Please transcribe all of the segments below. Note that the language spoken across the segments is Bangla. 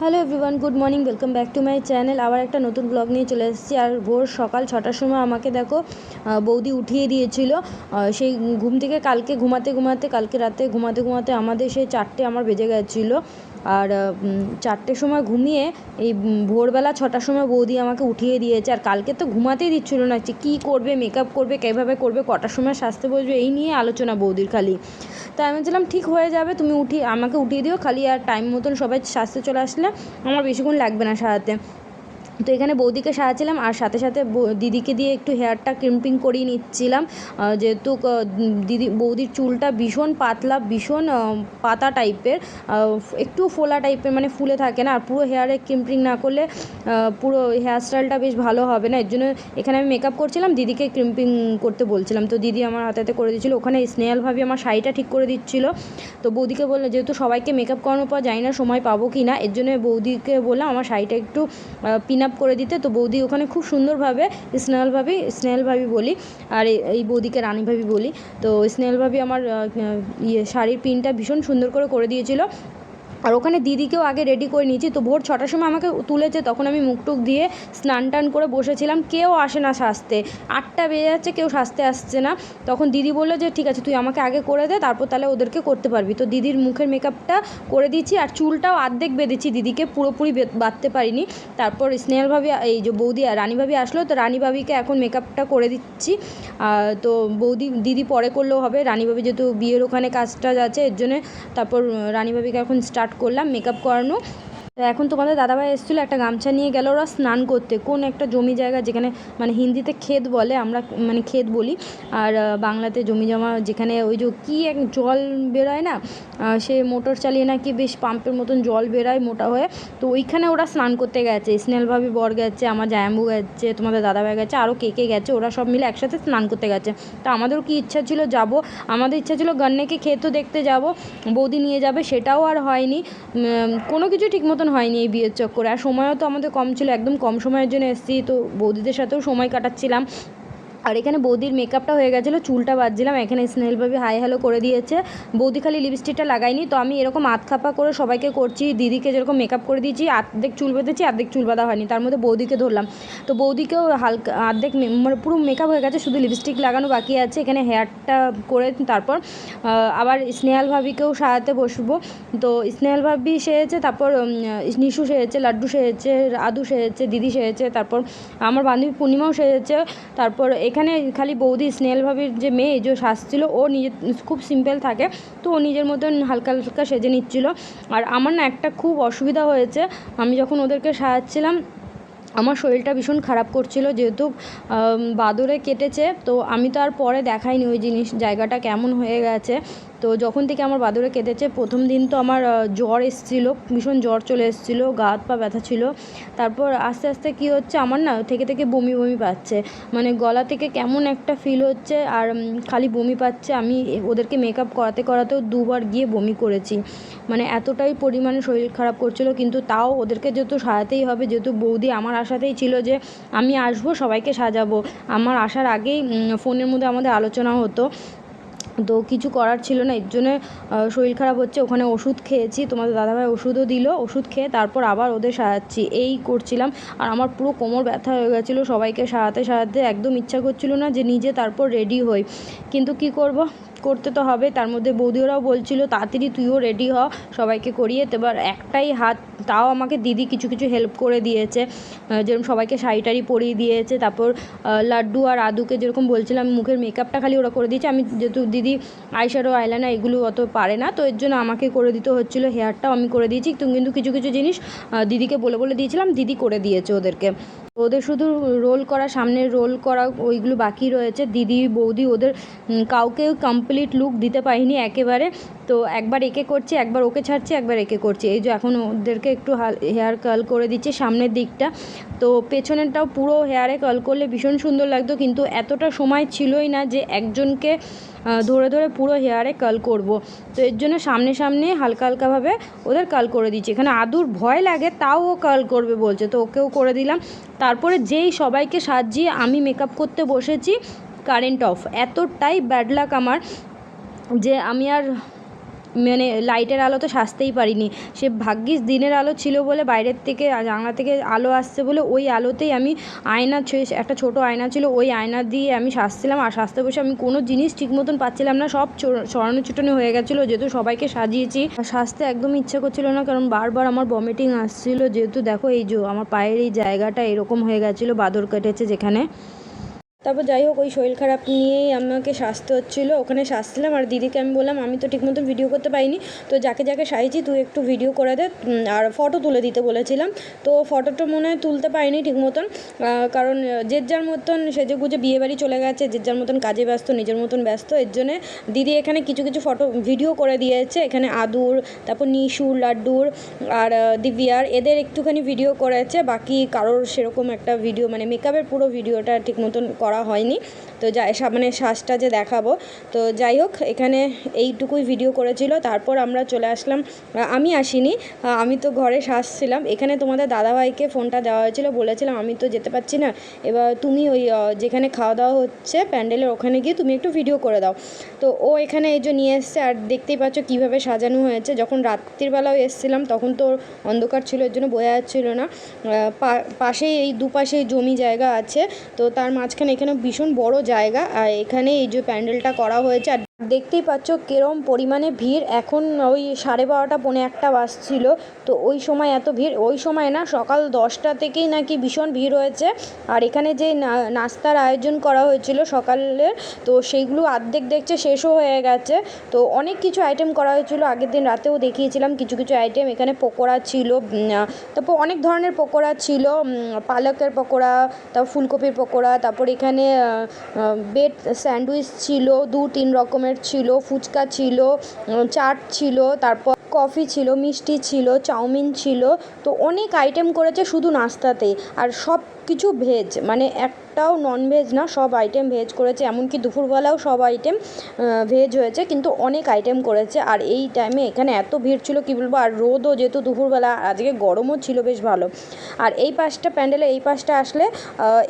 Hello everyone, good morning, welcome back to my channel. আবার একটা নতুন ব্লগ নিয়ে চলে এসেছি। আর ভোর সকাল 6টার সময় আমাকে দেখো বৌদি উঠিয়ে দিয়েছিল। সেই ঘুম থেকে কালকে রাতে ঘুমাতে আমাদের সেই 4টে আমার বেজে গেছিলো। আর 4টের সময় ঘুমিয়ে এই ভোরবেলা 6টার সময় বৌদি আমাকে উঠিয়ে দিয়েছে। আর কালকে তো ঘুমাতেই দিচ্ছিলো না, যে কী করবে, মেকআপ করবে, কীভাবে করবে, কটার সময় সাজতে বসবে, এই নিয়ে আলোচনা বৌদির খালি। তাই আমি বলছিলাম ঠিক হয়ে যাবে, তুমি আমাকে উঠিয়ে দিও খালি, আর টাইম মতন সবাই সাজতে চলে আসলে আমার বেশিক্ষণ লাগবে না সাজাতে। তো এখানে বৌদিকে সাজাচ্ছিলাম, আর সাথে সাথে দিদিকে দিয়ে একটু হেয়ারটা ক্রিম্পিং করিয়ে নিচ্ছিলাম। যেহেতু বৌদির চুলটা ভীষণ পাতলা, ভীষণ পাতা টাইপের, একটু ফোলা টাইপের, মানে ফুলে থাকে না। আর পুরো হেয়ারে ক্রিম্পিং না করলে পুরো হেয়ার স্টাইলটা বেশ ভালো হবে না। এর জন্য এখানে আমি মেকআপ করছিলাম, দিদিকে ক্রিম্পিং করতে বলছিলাম। তো দিদি আমার হাতে করে দিচ্ছিলো। ওখানে স্নেহালভাবে আমার শাড়িটা ঠিক করে দিচ্ছিলো। তো বৌদিকে বললো, যেহেতু সবাইকে মেকআপ করানোর পর জানি না সময় পাবো কি না, এর জন্য বৌদিকে বললাম আমার শাড়িটা একটু পিন আপ করে দিতে। তো বৌদি ওখানে খুব সুন্দরভাবে স্নেহাল ভাবি বলি, আর এই বৌদিকে রানী ভাবি বলি। তো স্নেহাল ভাবি আমার শাড়ির পিনটা ভীষণ সুন্দর করে দিয়েছিল। আর ওখানে দিদিকেও আগে রেডি করে নিয়েছি। তো ভোর 6টার সময় আমাকে তুলেছে, তখন আমি মুখ টুক দিয়ে স্নান টান করে বসেছিলাম। কেউ আসে না সাজতে, 8টা বেজে যাচ্ছে, কেউ সাজতে আসছে না। তখন দিদি বললো যে ঠিক আছে, তুই আমাকে আগে করে দে, তারপর তাহলে ওদেরকে করতে পারবি। তো দিদির মুখের মেকআপটা করে দিয়েছি, আর চুলটাও অর্ধেক বেঁধেছি, দিদিকে পুরোপুরি বাঁধতে পারিনি। তারপর স্নেহাল ভাবি, এই যে বৌদি রানী ভাবি আসলো, তো রানী ভাবিকে এখন মেকআপটা করে দিচ্ছি। তো দিদি পরে করলেও হবে, রানী ভাবি যেহেতু বিয়ের ওখানে কাজটা আছে, এর জন্যে। তারপর রানী ভাবিকে এখন স্টার্ট করলাম মেকআপ করানো। তো এখন তোমাদের দাদাভাই এসেছিলো, একটা গামছা নিয়ে গেল ওরা স্নান করতে কোন একটা জমি জায়গা, যেখানে মানে হিন্দিতে ক্ষেত বলে, আমরা মানে ক্ষেত বলি, আর বাংলাতে জমি জমা, যেখানে ওই যে কী এক জল বেরোয় না, সে মোটর চালিয়ে নাকি বেশ পাম্পের মতন জল বেরোয় মোটা হয়ে। তো ওইখানে ওরা স্নান করতে গেছে, স্নেহালভাবি বর গেছে, আমার জায়াম্বু গেছে, তোমাদের দাদাভাই গেছে, আরও কে গেছে, ওরা সব মিলে একসাথে স্নান করতে গেছে। তো আমাদেরও কি ইচ্ছা ছিল যাব, আমাদের ইচ্ছা ছিল গন্নেকে ক্ষেতও দেখতে যাব, বৌদি নিয়ে যাবে, সেটাও আর হয়নি। কোনো কিছু ঠিক মতন হয়নি এই বিয়ের চক্করে। আর সময়ও তো আমাদের কম ছিল, একদম কম সময়ের জন্য এসেছি, তো বৌদিদের সাথেও সময় কাটাচ্ছিলাম। আর এখানে বৌদির মেকআপটা হয়ে গেছিলো, চুলটা বাঁধছিলাম। এখানে স্নেহালভাবে হাই হ্যালো করে দিয়েছে। বৌদি খালি লিপস্টিকটা লাগাইনি। তো আমি এরকম আধখাপা করে সবাইকে করছি, দিদিকে যেরকম মেকআপ করে দিয়েছি, অর্ধেক চুল বেঁধেছি, অর্ধেক চুল বাঁধা হয়নি, তার মধ্যে বৌদিকে ধরলাম। তো বৌদিকেও হালকা অর্ধেক মানে পুরো মেকআপ হয়ে গেছে, শুধু লিপস্টিক লাগানো বাকি আছে। এখানে হেয়ারটা করে তারপর আবার স্নেহালভাবিকেও সাজাতে বসবো। তো স্নেহালভাবি সেজেছে, তারপর নিশু সেজেছে, লাড্ডু সেজেছে, আদু সেজেছে, দিদি সেজেছে, তারপর আমার বান্ধবী পূর্ণিমাও সেজেছে। তারপর এখানে খালি বৌদি স্নেহালভাবির যে মেয়ে যে সাজছিল, ও নিজে খুব সিম্পল থাকে, তো ও নিজের মতন হালকা হালকা সেজে নিচ্ছিল। আর আমার না একটা খুব অসুবিধা হয়েছে, আমি যখন ওদেরকে সাজাচ্ছিলাম আমার শরীরটা ভীষণ খারাপ করছিল, যেহেতু বাদরে কেটেছে। তো আমি তো আর পরে দেখাইনি ওই জায়গাটা কেমন হয়ে গেছে। তো যখন থেকে আমার বাদরে কেটেছে, প্রথম দিন তো আমার জ্বর এসেছিলো, ভীষণ জ্বর চলে এসেছিলো, গা হাত পা ব্যথা ছিল। তারপর আস্তে আস্তে কী হচ্ছে, আমার না থেকে বমি পাচ্ছে, মানে গলা থেকে কেমন একটা ফিল হচ্ছে, আর খালি বমি পাচ্ছে। আমি ওদেরকে মেকআপ করাতেও 2বার গিয়ে বমি করেছি, মানে এতটাই পরিমাণে শরীর খারাপ করছিলো। কিন্তু তাও ওদেরকে যেহেতু সাজাতেই হবে, যেহেতু বৌদি আমার আশাতেই ছিল যে আমি আসবো, সবাইকে সাজাবো। আমার আসার আগেই ফোনের মধ্যে আমাদের আলোচনা হতো, তো কিছু করার ছিল না, এর জন্য শরীর খারাপ হচ্ছে। ওখানে ওষুধ খেয়েছি, তোমাদের দাদাভাই ওষুধও দিল, ওষুধ খেয়ে তারপর আবার ওদের সাজাচ্ছি, এই করছিলাম। আর আমার পুরো কোমর ব্যথা হয়ে গেছিলো, সবাইকে সাজাতে একদম ইচ্ছা করছিল না যে নিজে তারপর রেডি হই, কিন্তু কি করব, করতে তো হবে। তার মধ্যে বৌদিওরাও বলছিল তাড়াতাড়ি তুইও রেডি হ, সবাইকে করিয়ে। এবার একটাই হাত, তাও আমাকে দিদি কিছু হেল্প করে দিয়েছে, যেরকম সবাইকে শাড়ি টাড়ি পরিয়ে দিয়েছে। তারপর লাড্ডু আর আদুকে যেরকম বলছিলাম, মুখের মেকআপটা খালি ওরা করে দিয়েছে। আমি যেহেতু দিদি আইশ্যাডো আইলাইনার এগুলো অত পারে না, তো এর জন্য আমাকে করে দিতে হচ্ছিলো। হেয়ারটাও আমি করে দিয়েছি, কিন্তু কিছু জিনিস দিদিকে বলে দিয়েছিলাম, দিদি করে দিয়েছে ওদেরকে। ওদের শুধু রোল করা, সামনের রোল করা ওইগুলো বাকি রয়েছে। দিদি বৌদি ওদের কাউকে কমপ্লিট লুক দিতে পারিনি একেবারে। তো একবার একে করছি, একবার ওকে ছাড়ছি, একবার একে করছি। এই যে এখন ওদেরকে একটু হেয়ার কার্ল করে দিচ্ছি সামনের দিকটা। তো পেছনেরটাও পুরো হেয়ারে কার্ল করলে ভীষণ সুন্দর লাগতো, কিন্তু এতটা সময় ছিলই না যে একজনকে ধরে পুরো হেয়ারে কার্ল করব। তো এর জন্য সামনে হালকাভাবে ওদের কার্ল করে দিচ্ছি। এখানে আদুর ভয় লাগে, তাও ও কার্ল করবে বলছে, তো ওকেও করে দিলাম। তারপরে যেই সবাইকে সাজিয়ে আমি মেকআপ করতে বসেছি, কারেন্ট অফ। এতটাই ব্যাড লাক আমার যে আমি আর মানে লাইটের আলো তো সাজতেই পারিনি, সে ভাগ্যিস দিনের আলো ছিল বলে, বাইরের থেকে জানলা থেকে আলো আসছে বলে ওই আলোতেই আমি একটা ছোটো আয়না ছিল, ওই আয়না দিয়ে আমি সাজছিলাম। আর সাজতে বসে আমি কোনো জিনিস ঠিক মতন পাচ্ছিলাম না, সব ছড়ানো ছিটানো হয়ে গেছিলো, যেহেতু সবাইকে সাজিয়েছি। সাজতে একদমই ইচ্ছা করছিল না, কারণ বারবার আমার ভমিটিং আসছিলো, যেহেতু দেখো এই যে আমার পায়ের এই জায়গাটা এরকম হয়ে গেছিলো, বাদর কেটেছে যেখানে। তারপর যাই হোক, ওই শরীর খারাপ নিয়েই আমাকে সাজতে হচ্ছিলো, ওখানে সাজছিলাম। আর দিদিকে আমি বললাম আমি তো ঠিক মতন ভিডিও করতে পারিনি, তো যাকে যাকে সাজিয়েছি তুই একটু ভিডিও করে দে, আর ফটো তুলে দিতে বলেছিলাম। তো ফটোটা মনে হয় তুলতে পারিনি ঠিক মতন, কারণ যে যার মতন সেজে গুজে বিয়েবাড়ি চলে গেছে, যে যার মতন কাজে ব্যস্ত, নিজের মতন ব্যস্ত। এর জন্যে দিদি এখানে কিছু কিছু ভিডিও করে দিয়েছে। এখানে আদুর, তারপর নিশুর, লাড্ডুর আর দিব্যার, এদের একটুখানি ভিডিও করেছে, বাকি কারোর সেরকম একটা ভিডিও মানে মেকআপের পুরো ভিডিওটা ঠিক মতন করা হয়নি। তো মানে শ্বাসটা যে দেখাবো, তো যাই হোক এখানে এইটুকুই ভিডিও করেছিল। তারপর আমরা চলে আসলাম, আমি আসিনি, আমি তো ঘরে সাজছিলাম। এখানে তোমাদের দাদাভাইকে ফোনটা দেওয়া হয়েছিল, বলেছিলাম আমি তো যেতে পারছি না, এবার তুমি ওই যেখানে খাওয়া দাওয়া হচ্ছে প্যান্ডেলের ওখানে গিয়ে তুমি একটু ভিডিও করে দাও। তো ও এখানে এই যে নিয়ে এসছে, আর দেখতেই পাচ্ছ কীভাবে সাজানো হয়েছে। যখন রাত্রিবেলাও এসেছিলাম তখন তো অন্ধকার ছিল, এর জন্য বোঝা যাচ্ছিল না। পাশেই এই দুপাশেই জমি জায়গা আছে, তো তার মাঝখানে এখানে ভীষণ বড় জায়গা, আর এখানে এই যে প্যান্ডেলটা করা হয়েছে। আর দেখতেই পাচ্ছ কিরম পরিমাণে ভিড়। এখন ওই 12:30 পৌনে 1 বাজছিল, তো ওই সময় এত ভিড়, ওই সময় না, সকাল 10টা থেকেই নাকি ভীষণ ভিড় হয়েছে। আর এখানে যে নাস্তার আয়োজন করা হয়েছিল সকালের, তো সেইগুলো অর্ধেক দেখছে শেষও হয়ে গেছে। তো অনেক কিছু আইটেম করা হয়েছিল, আগের দিন রাতেও দেখিয়েছিলাম কিছু কিছু আইটেম। এখানে পকোড়া ছিল, তারপর অনেক ধরনের পকোড়া ছিল, পালকের পকোড়া, তারপর ফুলকপির পকোড়া, তারপর এখানে ব্রেড স্যান্ডউইচ ছিল, 2-3 রকমের ছিল, ফুচকা ছিল, চাট ছিল, তারপর কফি ছিল, মিষ্টি ছিল, চাউমিন ছিল। তো অনেক আইটেম করেছে শুধু নাস্তাতেই, আর সব কিছু ভেজ, মানে একটাও ননভেজ না, সব আইটেম ভেজ করেছে। এমনকি দুপুরবেলাও সব আইটেম ভেজ হয়েছে, কিন্তু অনেক আইটেম করেছে। আর এই টাইমে এখানে এত ভিড় ছিল কী বলবো, আর রোদও যেহেতু দুপুরবেলা, আজকে গরমও ছিল বেশ ভালো। আর এই পাশটা প্যান্ডেলে এই পাশটা আসলে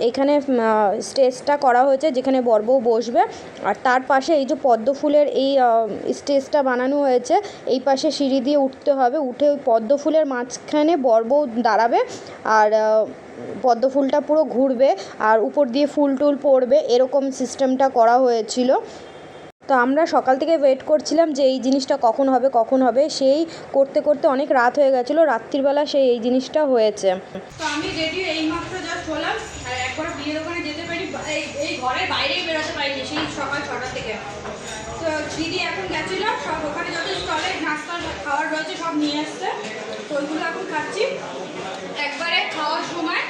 এখানে স্টেজটা করা হয়েছে যেখানে বর বউ বসবে, আর তার পাশে এই যে পদ্ম ফুলের এই স্টেজটা বানানো হয়েছে। এই পাশে সিঁড়ি দিয়ে উঠতে হবে, উঠে ওই পদ্ম ফুলের মাঝখানে বর বউ দাঁড়াবে, আর পদ্ম ফুলটা পুরো ঘুরবে, আর উপর দিয়ে ফুল টুল পড়বে, এরকম সিস্টেমটা করা হয়েছিল। তো আমরা সকাল থেকে ওয়েট করছিলাম যে এই জিনিসটা কখন হবে, সেই করতে করতে অনেক রাত হয়ে গেছিলো, রাত্রিবেলা এই জিনিসটা হয়েছে। তো আমি রেডি এইমাত্র জাস্ট হলাম, আর একবার বিয়ের দোকানে যেতে পারি, এই ঘরের বাইরেই বেরোতে পারিনি সেই সকাল 6টা থেকে। তো দিদি এখন গেছিল সব ওখানে যত স্টলে নাস্তা খাওয়ার রয়েছে সব নিয়ে আসছে, তো ওইগুলো এখন খাচ্ছি। একবারে খাওয়ার সময়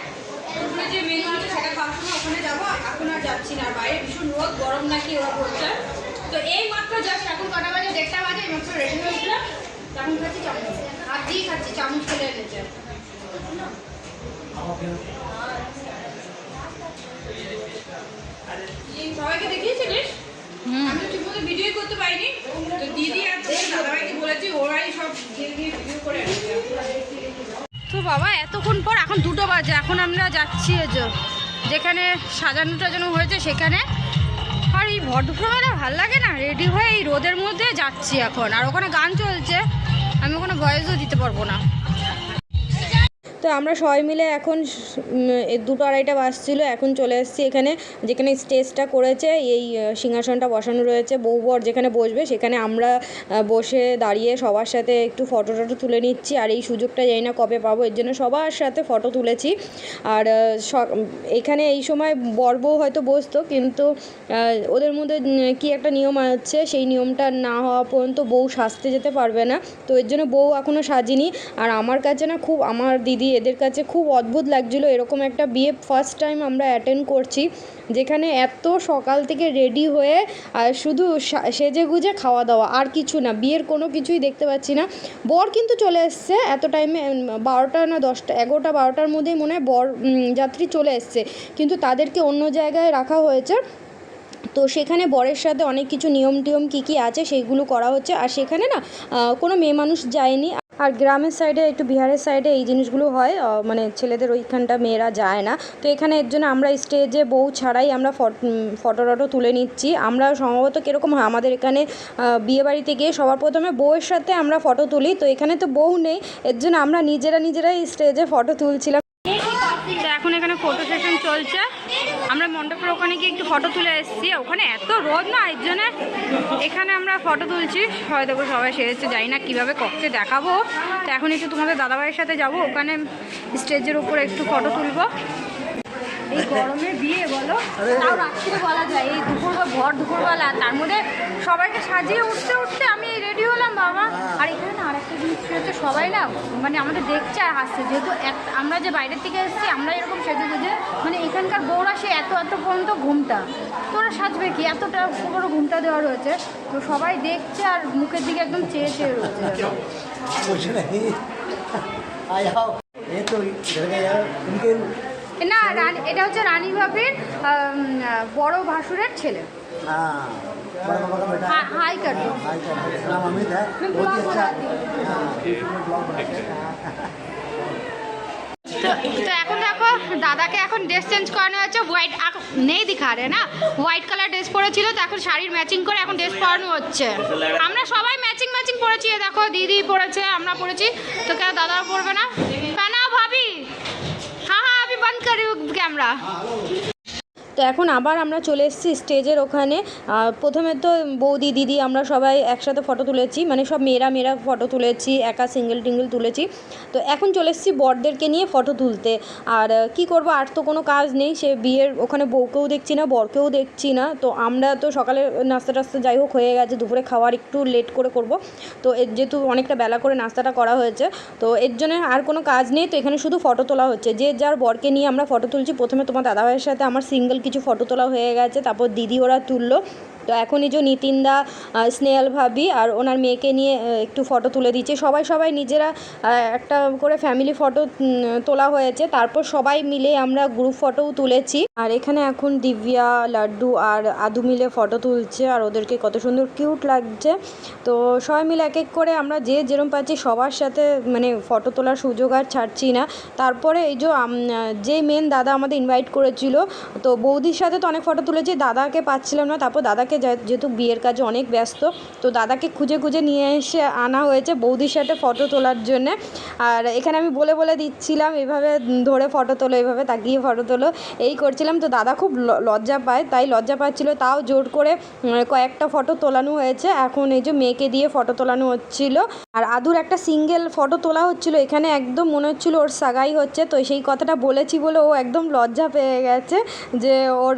ওখানে যে মেনু আছে সেটা খাওয়ার সময় ওখানে যাবো, এখন আর যাচ্ছি না, বাইরে ভীষণ রোদ, গরম নাকি ওরা বলছে। তো এই মাত্র জাস্ট এখন কটা বাজে, 1:30 বাজে, এই মাত্র রেডি হয়েছিলাম, এখন খাচ্ছি চামচ, হাত দিয়েই খাচ্ছি, চামচ ফেলে এনেছে। সবাইকে দেখিয়েছিলিস? আমি ঠিক মতো ভিডিও করতে পারিনি, তো দিদি আর দাদাভাইকে বলেছি, ওরাই সব গিয়ে ভিডিও করে এনেছে। তো বাবা এতক্ষণ পর, এখন 2টো বাজে, এখন আমরা যাচ্ছি যেখানে সাজানো টাজানো হয়েছে সেখানে। আর এই ভর দুপুরবেলা ভালো লাগে না, রেডি হয়ে এই রোদের মধ্যে যাচ্ছি এখন, আর ওখানে গান চলছে, আমি ওখানে ভয়েসও দিতে পারবো না। তো আমরা সবাই মিলে এখন 2-2:30 বাজছিলো, এখন চলে এসেছি এখানে যেখানে স্টেজটা করেছে, এই সিংহাসনটা বসানো রয়েছে, বউ বর যেখানে বসবে সেখানে আমরা বসে দাঁড়িয়ে সবার সাথে একটু ফটো টটো তুলে নিচ্ছি। আর এই সুযোগটা জানি না কবে পাবো, এর জন্য সবার সাথে ফটো তুলেছি। আর এখানে এই সময় বর বউ হয়তো বসতো, কিন্তু ওদের মধ্যে কি একটা নিয়ম আছে, সেই নিয়মটা না হওয়া পর্যন্ত বউ সাজতে যেতে পারবে না। তো এর জন্য বউ এখনও সাজিনি। আর আমার কাছে না খুব, আমার দিদি এদের কাছে খুব অদ্ভুত লাগছিলো, এরকম একটা বিয়ে ফার্স্ট টাইম আমরা অ্যাটেন্ড করছি, যেখানে এত সকাল থেকে রেডি হয়ে শুধু সেজে গুজে খাওয়া দাওয়া, আর কিছু না, বিয়ের কোনো কিছুই দেখতে পাচ্ছি না। বর কিন্তু চলে এসছে এত টাইমে, 12টা না 10টা, 11টা 12টার মধ্যেই মনে হয় বর যাত্রী চলে এসছে, কিন্তু তাদেরকে অন্য জায়গায় রাখা হয়েছে। তো সেখানে বরের সাথে অনেক কিছু নিয়ম টিয়ম কী আছে সেইগুলো করা হচ্ছে। আর সেখানে না কোনো মেয়ে মানুষ যায়নি। আর গ্রামের সাইডে একটু বিহারের সাইডে এই জিনিসগুলো হয়, মানে ছেলেদের ওইখানটা মেয়েরা যায় না। তো এখানে এর জন্য আমরা স্টেজে বউ ছাড়াই আমরা ফটো টটো তুলে নিচ্ছি। আমরা সম্ভবত কীরকম হয়, আমাদের এখানে বিয়েবাড়িতে গিয়ে সবার প্রথমে বউয়ের সাথে আমরা ফটো তুলি, তো এখানে তো বউ নেই, এর জন্য আমরা নিজেরাই স্টেজে ফটো তুলছিলাম। তো এখন এখানে ফটো সেশন চলছে, আমরা মণ্ডপের ওখানে গিয়ে একটু ফটো তুলে এসেছি। ওখানে এত রোদ না, এর জন্য এখানে আমরা ফটো তুলছি। সবাই দেখো, সবাই সেরেছে, জানি না কীভাবে কক্ষে দেখাবো। তো এখন একটু তোমাদের দাদাভাইয়ের সাথে যাব, ওখানে স্টেজের উপরে একটু ফটো তুলবো। এই গরমে বিয়ে বলো, তাও রাত্রে বলা যায়, এই দুপুরবেলা, তার মধ্যে সবাইকে সাজিয়ে উঠতে আমি রেডি হলাম বাবা। আর এখানে না আরেকটা জিনিস হচ্ছে, সবাই না মানে আমাদের দেখছে আর হাসছে, যেহেতু আমরা যে বাইরের থেকে এসেছি আমরা এরকম সেজে গুজে, মানে এখানকার বউরা সে এত পর্যন্ত ঘুমটা, তো ওরা সাজবে কি, এতটা বড় ঘুমটা দেওয়া রয়েছে, তো সবাই দেখছে আর মুখের দিকে একদম চেয়ে রয়েছে। না, এটা হচ্ছে রানী ভাবির বড় ভাসুরের ছেলে। हाई कर दो। नाम अमित है, बहुत ही अच्छा। तो এখন দেখো দাদাকে এখন ড্রেস চেঞ্জ করানো হচ্ছে, হোয়াইট নেই দিখা রে না, হোয়াইট কালার ড্রেস পরেছিল, তো এখন শাড়ির ম্যাচিং করে এখন ড্রেস পরানো হচ্ছে। আমরা সবাই ম্যাচিং পরেছি, দেখো দিদি পরেছে, আমরা পরেছি, তো কেন দাদাও পরবে না? না ভাবি, হ্যাঁ আমি বন্ধ করি ক্যামেরা। তো এখন আবার আমরা চলে এসেছি স্টেজের ওখানে। প্রথমে তো বৌদি দিদি আমরা সবাই একসাথে ফটো তুলেছি, মানে সব মেয়েরা ফটো তুলেছি, একা সিঙ্গেল তুলেছি। তো এখন চলে এসেছি বরদেরকে নিয়ে ফটো তুলতে। আর কি করব, আর তো কোনো কাজ নেই, সে বিয়ের ওখানে বউকেও দেখছি না, বরকেও দেখছি না। তো আমরা তো সকালে নাস্তা টাস্তা যাই হোক হয়ে গেছে, দুপুরে খাওয়ার একটু লেট করে করব। তো যেহেতু অনেকটা বেলা করে নাস্তাটা করা হয়েছে, তো এর জন্য আর কোনো কাজ নেই। তো এখানে শুধু ফটো তোলা হচ্ছে, যে যার বরকে নিয়ে আমরা ফটো তুলছি। প্রথমে তোমার দাদাভাইয়ের সাথে আমার সিঙ্গেল কিছু ফটো তোলা হয়ে গেছে, তারপর দিদি ওরা তুললো। তো এখন এই যে নিতিনদা, স্নেহাল ভাবি আর ওনার মেয়েকে নিয়ে একটু ফটো তুলে দিচ্ছে। সবাই নিজেরা একটা করে ফ্যামিলি ফটো তোলা হয়েছে, তারপর সবাই মিলে আমরা গ্রুপ ফটোও তুলেছি। আর এখানে এখন দিব্যা, লাড্ডু আর আদু মিলে ফটো তুলছে, আর ওদেরকে কত সুন্দর কিউট লাগছে। তো সবাই মিলে এক এক করে আমরা যেরকম পাচ্ছি সবার সাথে মানে ফটো তোলার সুযোগ আর ছাড়ছি না। তারপরে এই যে মেন দাদা আমাদের ইনভাইট করেছিল, তো বৌদির সাথে তো অনেক ফটো তুলেছি, দাদাকে পাচ্ছিলাম না। তারপর দাদাকে যেহেতু বিয়ের কাজে অনেক ব্যস্ত, তো দাদাকে খুঁজে নিয়ে এসে আনা হয়েছে বৌদির সাথে ফটো তোলার জন্যে। আর এখানে আমি বলে দিচ্ছিলাম এভাবে ধরে ফটো তোলো, এভাবে তাকিয়ে ফটো তোলো, এই করছিলাম। তো দাদা খুব লজ্জা পায়, তাই লজ্জা পাচ্ছিলো, তাও জোর করে কয়েকটা ফটো তোলানো হয়েছে। এখন এই যে মেয়েকে দিয়ে ফটো তোলানো হচ্ছিল, আর আদুর একটা সিঙ্গেল ফটো তোলা হচ্ছিল। এখানে একদম মনে হচ্ছিল ওর সাগাই হচ্ছে, তো সেই কথাটা বলেছি বলে ও একদম লজ্জা পেয়ে গেছে যে ওর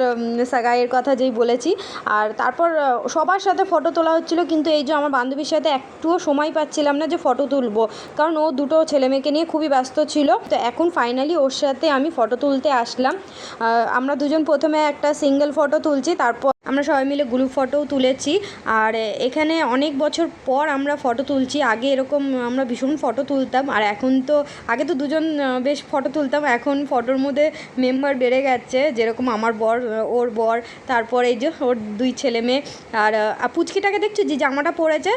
সাগাইয়ের কথা যেই বলেছি। আর তারপর সবার সাথে ফটো তোলা হচ্ছিল, কিন্তু এই যে আমার বান্ধবীর সাথে একটুও সময় পাচ্ছিলাম না যে ফটো তুলবো, কারণ ও দুটো ছেলেমেয়েকে নিয়ে খুবই ব্যস্ত ছিল। তো এখন ফাইনালি ওর সাথে আমি ফটো তুলতে আসলাম। আমরা দুজন প্রথমে একটা সিঙ্গেল ফটো তুলছি, তারপর আমরা সবাই মিলে গ্রুপ ফটোও তুলেছি। আর এখানে অনেক বছর পর আমরা ফটো তুলছি, আগে এরকম আমরা ভীষণ ফটো তুলতাম। আর এখন তো আগে তো দুজন বেশ ফটো তুলতাম, এখন ফটোর মধ্যে মেম্বার বেড়ে গেছে, যেরকম আমার বর, ওর বর, তারপর এই যে ওর দুই ছেলে মেয়ে। আর পুচকিটাকে দেখছো যে জামাটা পরেছে,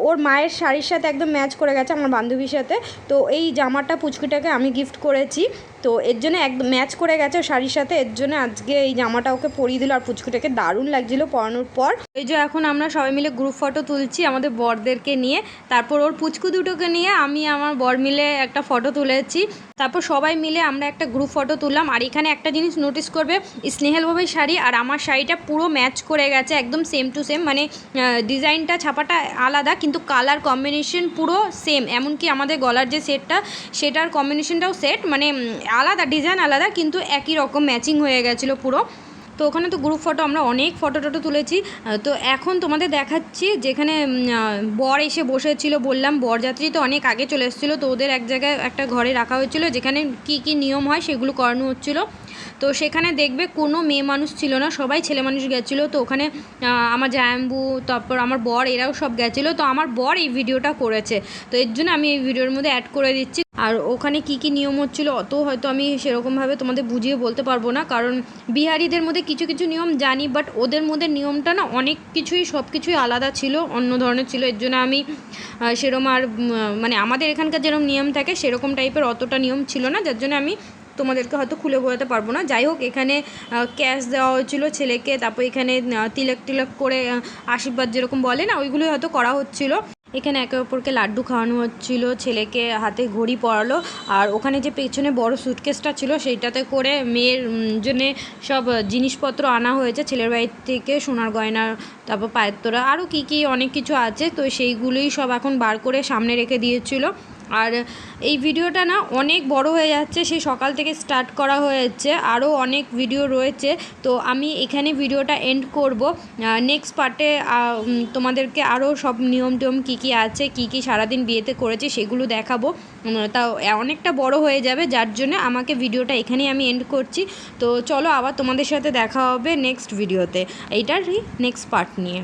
ওর মায়ের শাড়ির সাথে একদম ম্যাচ করে গেছে আমার বান্ধবীর সাথে। তো এই জামাটা পুচকিটাকে আমি গিফট করেছি, তো এর জন্য একদম ম্যাচ করে গেছে শাড়ির সাথে, এর জন্য আজকে এই জামাটা ওকে পরিয়ে দিল। আর পুচকুটাকে দারুণ লাগছিলো পরানোর পর। এই যে এখন আমরা সবাই মিলে গ্রুপ ফটো তুলছি আমাদের বরদেরকে নিয়ে, তারপর ওর পুচকু দুটোকে নিয়ে আমি আমার বর মিলে একটা ফটো তুলেছি। তারপর সবাই মিলে আমরা একটা গ্রুপ ফটো তুললাম। আর এখানে একটা জিনিস নোটিস করবে, স্নেহাল ভাবির শাড়ি আর আমার শাড়িটা পুরো ম্যাচ করে গেছে, একদম সেম টু সেম, মানে ডিজাইনটা ছাপাটা আলাদা কিন্তু কালার কম্বিনেশন পুরো সেম। এমনকি আমাদের গলার যে সেটটা সেটার কম্বিনেশনটাও সেট, মানে আলাদা ডিজাইন আলাদা কিন্তু একই রকম ম্যাচিং হয়ে গেছিলো পুরো। তো ওখানে তো গ্রুপ ফটো আমরা অনেক ফটো তুলেছি। তো এখন তোমাদের দেখাচ্ছি যেখানে বর এসে বসেছিল, বললাম বরযাত্রী তো অনেক আগে চলে এসেছিলো, তো ওদের এক জায়গায় একটা ঘরে রাখা হয়েছিল যেখানে কি নিয়ম হয় সেগুলো করানো হচ্ছিলো। তো সেখানে দেখবে কোনো মেয়ে মানুষ ছিল না, সবাই ছেলে মানুষ গেছিলো। তো ওখানে আমার জায়াম্বু, তারপর আমার বর, এরাও সব গেছিলো। তো আমার বর এই ভিডিওটা করেছে, তো এর জন্য আমি এই ভিডিওর মধ্যে অ্যাড করে দিচ্ছি। আর ওখানে কি কি নিয়ম হচ্ছিলো অত হয়তো আমি সেরকমভাবে তোমাদের বুঝিয়ে বলতে পারবো না, কারণ বিহারিদের মধ্যে কিছু কিছু নিয়ম জানি, বাট ওদের মধ্যে নিয়মটা না অনেক কিছুই সব কিছুই আলাদা ছিল, অন্য ধরনের ছিল। এর জন্য আমি সেরকম আর মানে আমাদের এখানকার যেরকম নিয়ম থাকে সেরকম টাইপের অতটা নিয়ম ছিল না, যার জন্য আমি তোমাদেরকে হয়তো খুলে বোঝাতে পারবো না। যাই হোক, এখানে ক্যাশ দেওয়া হয়েছিলো ছেলেকে, তারপর এখানে তিলক টিলক করে আশীর্বাদ যেরকম বলে না, ওইগুলোই হয়তো করা হচ্ছিলো। এখানে একে অপরকে লাড্ডু খাওয়ানো হচ্ছিলো, ছেলেকে হাতে ঘড়ি পরালো, আর ওখানে যে পেছনে বড় সুটকেসটা ছিল সেইটাতে করে মেয়ের জন্যে সব জিনিসপত্র আনা হয়েছে ছেলের বাড়ির থেকে, সোনার গয়না, তারপর পায়ের তোড়া, আরও কী কী অনেক কিছু আছে, তো সেইগুলোই সব এখন বার করে সামনে রেখে দিয়েছিলো। আর এই ভিডিওটা না অনেক বড় হয়ে যাচ্ছে, সেই সকাল থেকে স্টার্ট করা হয়েছে, আরও অনেক ভিডিও রয়েছে, তো আমি এখানে ভিডিওটা এন্ড করব। নেক্সট পার্টে তোমাদেরকে আরও সব নিয়ম টিয়ম কী কী আছে, কী কী সারাদিন বিয়েতে করেছি সেগুলো দেখাবো। তাও অনেকটা বড় হয়ে যাবে, যার জন্য আমাকে ভিডিওটা এখানেই আমি এন্ড করছি। তো চলো আবার তোমাদের সাথে দেখা হবে নেক্সট ভিডিওতে, এইটারই নেক্সট পার্ট নিয়ে।